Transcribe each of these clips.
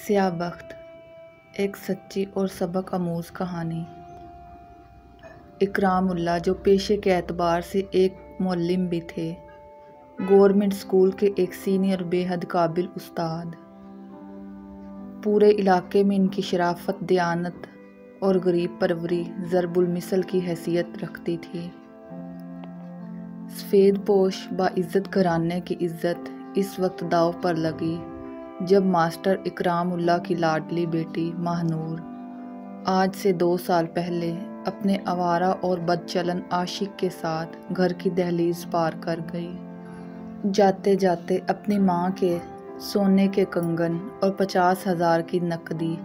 स्याह बख्त, एक सच्ची और सबक आमूज कहानी। इकराम उल्लाह, जो पेशे के एतबार से एक मुअल्लिम भी थे, गवर्नमेंट स्कूल के एक सीनियर बेहद काबिल उस्ताद। पूरे इलाके में इनकी शराफत, दयानत और गरीब परवरी ज़रबुल मिसल की हैसियत रखती थी। सफ़ेद पोश बाइज़्ज़त घराने की इज़्ज़त इस वक्त दाव पर लगी जब मास्टर इकराम उल्लाह की लाडली बेटी महानूर आज से 2 साल पहले अपने आवारा और बदचलन आशिक के साथ घर की दहलीज पार कर गई। जाते जाते अपनी माँ के सोने के कंगन और 50,000 की नकदी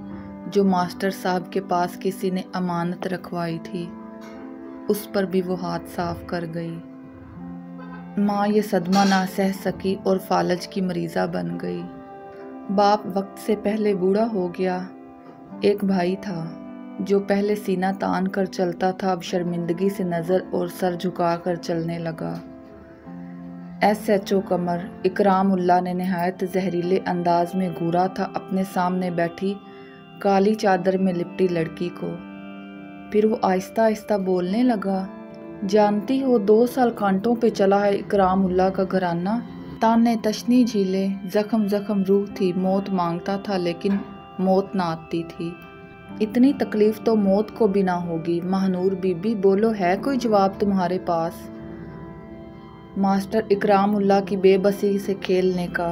जो मास्टर साहब के पास किसी ने अमानत रखवाई थी, उस पर भी वो हाथ साफ कर गई। माँ ये सदमा ना सह सकी और फालज की मरीज़ा बन गई। बाप वक्त से पहले बूढ़ा हो गया। एक भाई था जो पहले सीना तान कर चलता था, अब शर्मिंदगी से नज़र और सर झुका कर चलने लगा। SHO कमर इकराम उल्लाह ने नहायत जहरीले अंदाज में घूरा था अपने सामने बैठी काली चादर में लिपटी लड़की को। फिर वो आहिस्ता आहिस्ता बोलने लगा, जानती हो 2 साल कांटों पे चला है इकराम उल्लाह का घराना। ताने तशनी झीले, जख्म जख्म रूह थी, मौत मांगता था लेकिन मौत ना आती थी। इतनी तकलीफ तो मौत को भी ना होगी। महानूर बीबी बोलो, है कोई जवाब तुम्हारे पास? मास्टर इकराम उल्लाह की बेबसी से खेलने का,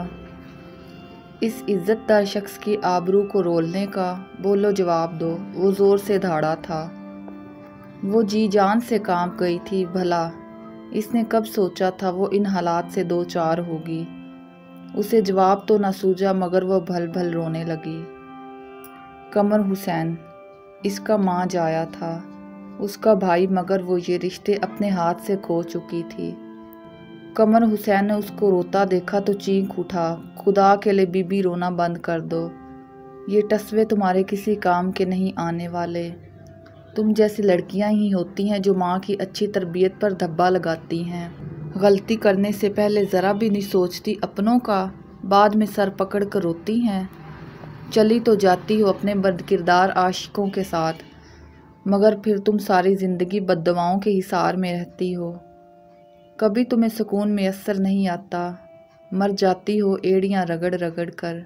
इस इज्जतदार शख्स की आबरू को रोलने का, बोलो जवाब दो, वो ज़ोर से धाड़ा था। वो जी जान से काम गई थी। भला इसने कब सोचा था वो इन हालात से 2 चार होगी। उसे जवाब तो ना सूझा मगर वह भल भल रोने लगी। कमर हुसैन इसका माँ जाया था, उसका भाई, मगर वो ये रिश्ते अपने हाथ से खो चुकी थी। कमर हुसैन ने उसको रोता देखा तो चीख उठा, खुदा के लिए बीबी रोना बंद कर दो, ये टसवे तुम्हारे किसी काम के नहीं आने वाले। तुम जैसी लड़कियां ही होती हैं जो माँ की अच्छी तरबियत पर धब्बा लगाती हैं। गलती करने से पहले ज़रा भी नहीं सोचती अपनों का, बाद में सर पकड़ कर रोती हैं। चली तो जाती हो अपने बदकिरदार आशिकों के साथ, मगर फिर तुम सारी ज़िंदगी बद्दुआओं के हिसार में रहती हो। कभी तुम्हें सुकून मैसर नहीं आता, मर जाती हो एड़ियाँ रगड़ रगड़ कर।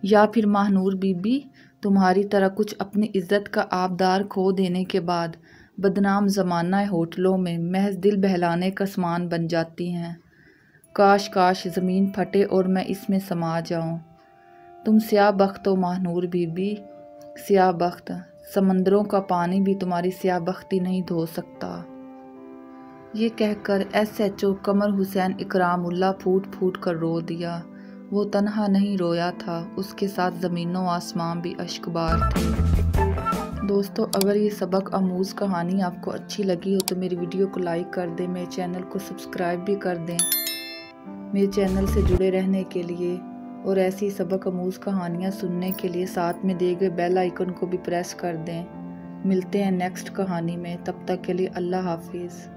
या फिर महानूर बीबी तुम्हारी तरह कुछ अपनी इज्जत का आबदार खो देने के बाद बदनाम ज़माना होटलों में महज दिल बहलाने का सामान बन जाती हैं। काश काश ज़मीन फटे और मैं इसमें समा जाऊं। तुम स्याह बख्त हो महानूर बीबी, स्याह बख्त। समंदरों का पानी भी तुम्हारी स्याह बख्ती नहीं धो सकता। ये कहकर SHO कमर हुसैन इकराम उल्लाह फूट फूट कर रो दिया। वो तन्हा नहीं रोया था, उसके साथ ज़मीनों आसमां भी अश्कबार थे। दोस्तों, अगर ये सबक आमूज़ कहानी आपको अच्छी लगी हो तो मेरी वीडियो को लाइक कर दें, मेरे चैनल को सब्सक्राइब भी कर दें मेरे चैनल से जुड़े रहने के लिए, और ऐसी सबक आमूज़ कहानियाँ सुनने के लिए साथ में दिए गए बेल आइकन को भी प्रेस कर दें। मिलते हैं नेक्स्ट कहानी में, तब तक के लिए अल्लाह हाफिज़।